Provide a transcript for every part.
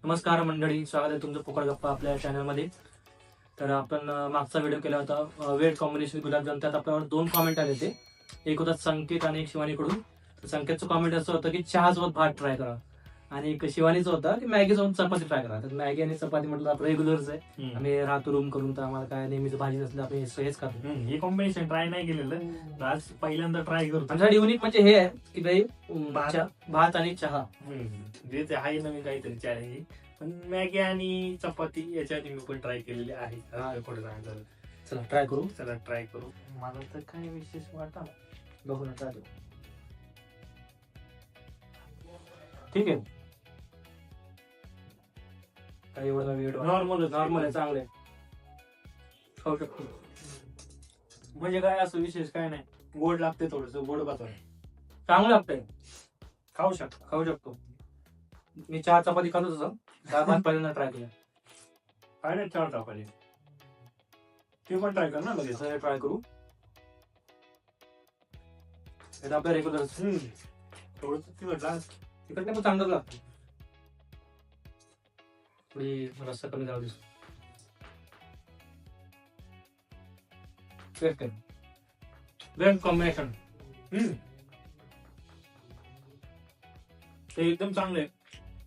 नमस्कार मंडळी, स्वागत आहे तुमचं पोकळ गप्पा आपल्या चॅनलमध्ये. तर आपण मागचा व्हिडिओ केला होता वेट कॉम्बिनेशन गुलाबजाम. त्यात आपल्यावर 2 कॉमेंट आले होते. एक होता संकेत आणि एक शिवानीकडून. तर संकेतचं कॉमेंट असं होतं की चहासोबत भात ट्राय करा, आणि एक शिवानीचं होता की मॅगी सोबत चपाती ट्राय करा. तर मॅगी आणि चपाती म्हटलं आपलं रेग्युलरच आहे. आम्ही राहतो रूम करून, तर आम्हाला काय नेहमीच भाजी नसली आपण हेच खातो. हे कॉम्बिनेशन ट्राय नाही केलेलं, आज पहिल्यांदा ट्राय करतो. आमच्यासाठी युनिक म्हणजे हे आहे की भाई भात आणि चहा. जे आहे नवीन काहीतरी चॅलेंजिंग. पण मॅगी आणि चपाती याच्या आधी मी पण ट्राय केलेली आहे. पुढे सांगितलं, चला ट्राय करू. चला ट्राय करू. मला तर काय विशेष वाटा बघू ना, ट्राय करू. ठीक आहे, काही एवढं वेळ नॉर्मल आहे, चांगलं आहे, खाऊ शकतो. म्हणजे काय असं विशेष काय नाही, गोड लागते, थोडस गोड पातळ चांगलं लागतंय, खाऊ शकतो. खाऊ शकतो. मी चहा चपाती खातो तसं, डाळ भात पहिल्यांदा ट्राय केला. काय नाही, चार चपाती ते पण ट्राय कर ना लगेच. ट्राय करू. हे आपलं रेग्युलर थोडस तिखट तिकट नाही पण चांगलं लागतं. थोडी रस्सा कमी जाऊ दिसतो. वेट कॉम्बिनेशन ते एकदम चांगले.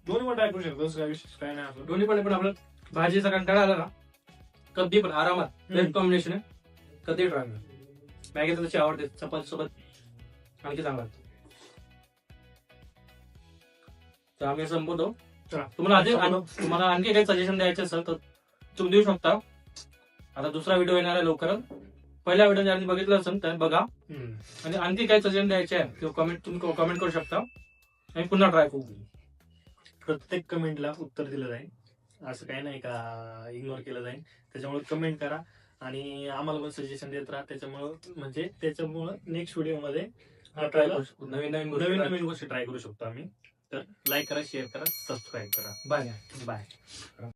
दोन्ही पण ट्राय करू शकतो, काय विशेष काय नाही असं. दोन्ही पण आपलं भाजीचा कंटाळा आला ना, कधी पण आरामात वेट कॉम्बिनेशन आहे, कधी ट्राय करा. मॅगी तर तशी आवडते, चपाती सोबत आणखी चांगला लागतो. तर आम्ही संपवतो. तुम्हाला आणखी काही सजेशन द्यायचे असेल तर तुम्ही देऊ शकता. आता दुसरा व्हिडिओ येणार आहे लवकरच. पहिला व्हिडिओ ज्यांनी बघितलं असेल तर बघा, आणि आणखी काही सजेशन द्यायचे आहे किंवा तुम्ही कमेंट करू शकता आणि पुन्हा ट्राय करू. प्रत्येक कमेंटला उत्तर दिलं जाईल, असं काही नाही का इग्नोर केलं जाईल. त्याच्यामुळे कमेंट करा आणि आम्हाला पण सजेशन देत राहा. त्याच्यामुळे नेक्स्ट व्हिडिओ मध्ये ट्राय करू शकतो, नवीन नवीन गोष्टी ट्राय करू शकतो आम्ही. तर लाईक करा, शेअर करा, सबस्क्राईब करा. Bye bye.